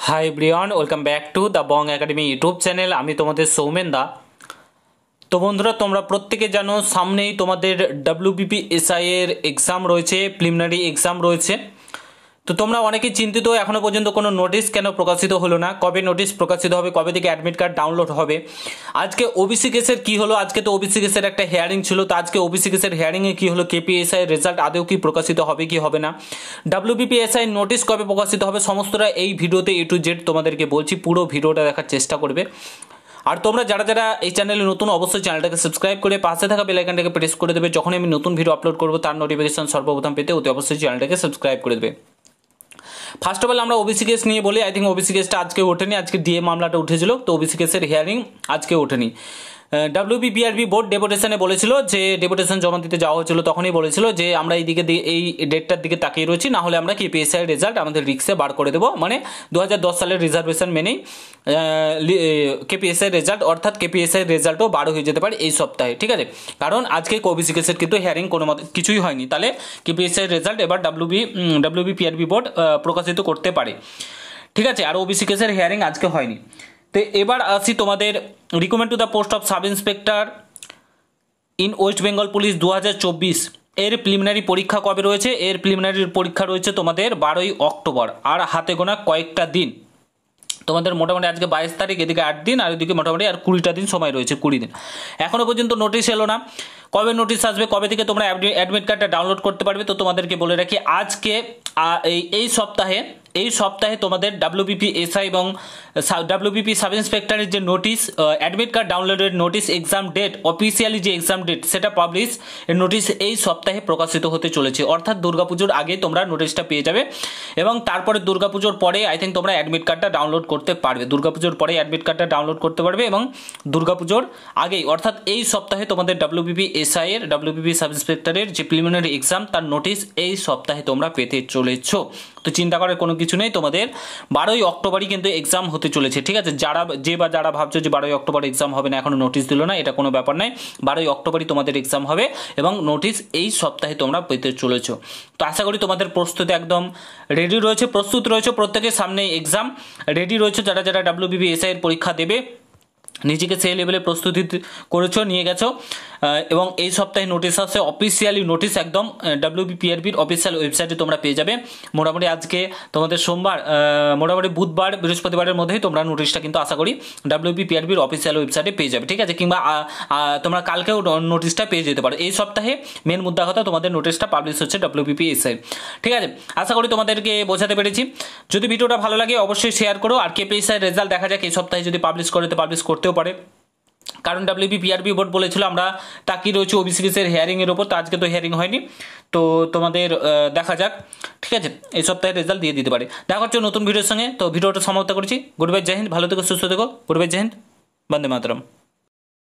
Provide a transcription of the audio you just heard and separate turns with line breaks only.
Hi everyone, welcome back to the Bong academy YouTube channel. আমি তোমাদের সৌমেন দা। তো বন্ধুরা, তোমরা প্রত্যেকে জানো সামনেই তোমাদের WBPSI এর এক্সাম রয়েছে, প্রিলিমিনারি এক্সাম রয়েছে। তো তোমরা অনেকেই চিন্তিত, এখনও পর্যন্ত কোনো নোটিশ কেন প্রকাশিত হলো না, কবে নোটিশ প্রকাশিত হবে, কবে থেকে অ্যাডমিট কার্ড ডাউনলোড হবে। আজকে ওবিসি কেসের কী হলো? আজকে তো ওবিসি কেসের একটা হিয়ারিং ছিল, তো আজকে ওবিসি কেসের হিয়ারিংয়ে কী হলো, KPSI এর রেজাল্ট আদৌ কি প্রকাশিত হবে কি হবে না, WBPSI নোটিশ কবে প্রকাশিত হবে, সমস্তটা এই ভিডিওতে A to Z তোমাদেরকে বলছি। পুরো ভিডিওটা দেখার চেষ্টা করবে। আর তোমরা যারা যারা এই চ্যানেলে নতুন, অবশ্যই চ্যানেলটাকে সাবস্ক্রাইব করে পাশে থাকা বেল আইকনটাকে প্রেস করে দেবে। যখন আমি নতুন ভিডিও আপলোড করবো তার নোটিফিকেশন সর্বপ্রথম পেতে অতি অবশ্যই চ্যানেলটাকে সাবস্ক্রাইব করে দেবে। ফার্স্ট অফ অল আমরা ওবিসি কেস নিয়ে বলি। আই থিঙ্ক ওবিসি কেসটা আজকে ওঠেনি, আজকে ডিএ মামলাটা উঠেছিল, তো ওবিসি কেসের হিয়ারিং আজকে ওঠেনি। WBPRB বোর্ড ডেপুটেশনে বলেছিল, যে ডেপুটেশন জমা দিতে যাওয়া হয়েছিল তখনই বলেছিল যে আমরা এই ডেটটার দিকে তাকিয়ে রয়েছি, না হলে আমরা KPSI রেজাল্ট আমাদের রিক্সে বার করে দেবো। মানে 2010 সালের রিজার্ভেশন মেনেই KPSI রেজাল্ট, অর্থাৎ KPSI রেজাল্টও বারো হয়ে যেতে পারে এই সপ্তাহে, ঠিক আছে। কারণ আজকে ওবিসি কেসের কিন্তু হিয়ারিং কোনো মতে কিছুই হয়নি, তাহলে KPSI রেজাল্ট এবার WBPRB বোর্ড প্রকাশিত করতে পারে, ঠিক আছে। আর ওবিসি কেসের হিয়ারিং আজকে হয়নি। তো এবার আসি তোমাদের recommend to the post of sub inspector in West Bengal police 2024 এর প্রিলিমিনারি পরীক্ষা কবে রয়েছে? এর প্রিলিমিনারি পরীক্ষা রয়েছে তোমাদের 12ই অক্টোবর, আর হাতে গোনা কয়েকটা দিন। তোমাদের মোটামুটি আজকে 22 তারিখ, এদিকে 8 দিন, আর এদিকে মোটামুটি আর 20টা দিন সময় রয়েছে, 20 দিন। এখনও পর্যন্ত নোটিশ এলো না, কবে নোটিশ আসবে, কবে থেকে তোমরা অ্যাডমিট কার্ডটা ডাউনলোড করতে পারবে। তো তোমাদেরকে বলে রাখি, আজকে এই সপ্তাহে তোমাদের WBPSI এবং WBP সাব ইন্সপেক্টরের যে নোটিশ, অ্যাডমিট কার্ড ডাউনলোডের নোটিশ, এক্সাম ডেট, অফিসিয়ালি যে এক্সাম ডেট সেটা পাবলিশ, এর নোটিশ এই সপ্তাহে প্রকাশিত হতে চলেছে। অর্থাৎ দুর্গাপুজোর আগে তোমরা নোটিশটা পেয়ে যাবে, এবং তারপরে দুর্গাপুজোর পরে আই থিঙ্ক তোমরা অ্যাডমিট কার্ডটা ডাউনলোড করতে পারবে। দুর্গাপুজোর পরে অ্যাডমিট কার্ডটা ডাউনলোড করতে পারবে, এবং দুর্গাপুজোর আগেই অর্থাৎ এই সপ্তাহে তোমাদের WBPSI এর WBP সাব ইন্সপেক্টরের যে প্রিলিমিনারি এক্সাম তার নোটিশ এই সপ্তাহে তোমরা পেতে চলেছো। তো চিন্তা করার কোনো কিছু নেই, তোমাদের 12ই অক্টোবরই কিন্তু এক্সাম হতে চলেছে, ঠিক আছে। যারা ভাবছো যে 12ই অক্টোবর এক্সাম হবে না, এখনো নোটিশ দিল না, এটা কোনো ব্যাপার নয়। 12ই অক্টোবরই তোমাদের এক্সাম হবে, এবং নোটিশ এই সপ্তাহে তোমরা পেতে চলেছো। তো আশা করি তোমাদের প্রস্তুতি একদম রেডি রয়েছে, প্রস্তুত রয়েছে, প্রত্যেকের সামনে এক্সাম রেডি রয়েছে। যারা যারা WBPSI এর পরীক্ষা দেবে, নিজেকে সেই লেভেলে প্রস্তুতি করেছো, নিয়ে গেছো, এবং এই সপ্তাহে নোটিশ আসছে, অফিসিয়ালি নোটিশ একদম WBPRBর অফিসিয়াল ওয়েবসাইটে তোমরা পেয়ে যাবে। মোটামুটি আজকে তোমাদের সোমবার, মোটামুটি বুধবার বৃহস্পতিবারের মধ্যেই তোমরা নোটিশটা কিন্তু আশা করি WBPRBর অফিসিয়াল ওয়েবসাইটে পেয়ে যাবে, ঠিক আছে। কিংবা তোমরা কালকেও নোটিশটা পেয়ে যেতে পারো। এই সপ্তাহে মেন মুদ্রা কথা তোমাদের নোটিশটা পাবলিশ হচ্ছে WBPSI, ঠিক আছে। আশা করি তোমাদেরকে বোঝাতে পেরেছি। যদি ভিডিওটা ভালো লাগে অবশ্যই শেয়ার করো। আর KPSI রেজাল্ট দেখা যাক এই সপ্তাহে যদি পাবলিশ করে তো পাবলিশ করতেও পারে, কারণ WBPRB বোর্ড বলেছিল আমরা তাকিয়ে রয়েছে ওবিসি কেসের হিয়ারিংয়ের ওপর। তো আজকে তো হিয়ারিং হয়নি, তো তোমাদের দেখা যাক, ঠিক আছে। এই সপ্তাহে রেজাল্ট দিয়ে দিতে পারে। দেখা হচ্ছে নতুন ভিডিওর সঙ্গে। তো ভিডিওটা সমাপ্ত করছি। গুড বাই, জয় হিন্দ, ভালো থেকো, সুস্থ থেকো। গুড বাই, জয় হিন্দ, বন্দে মাতরম।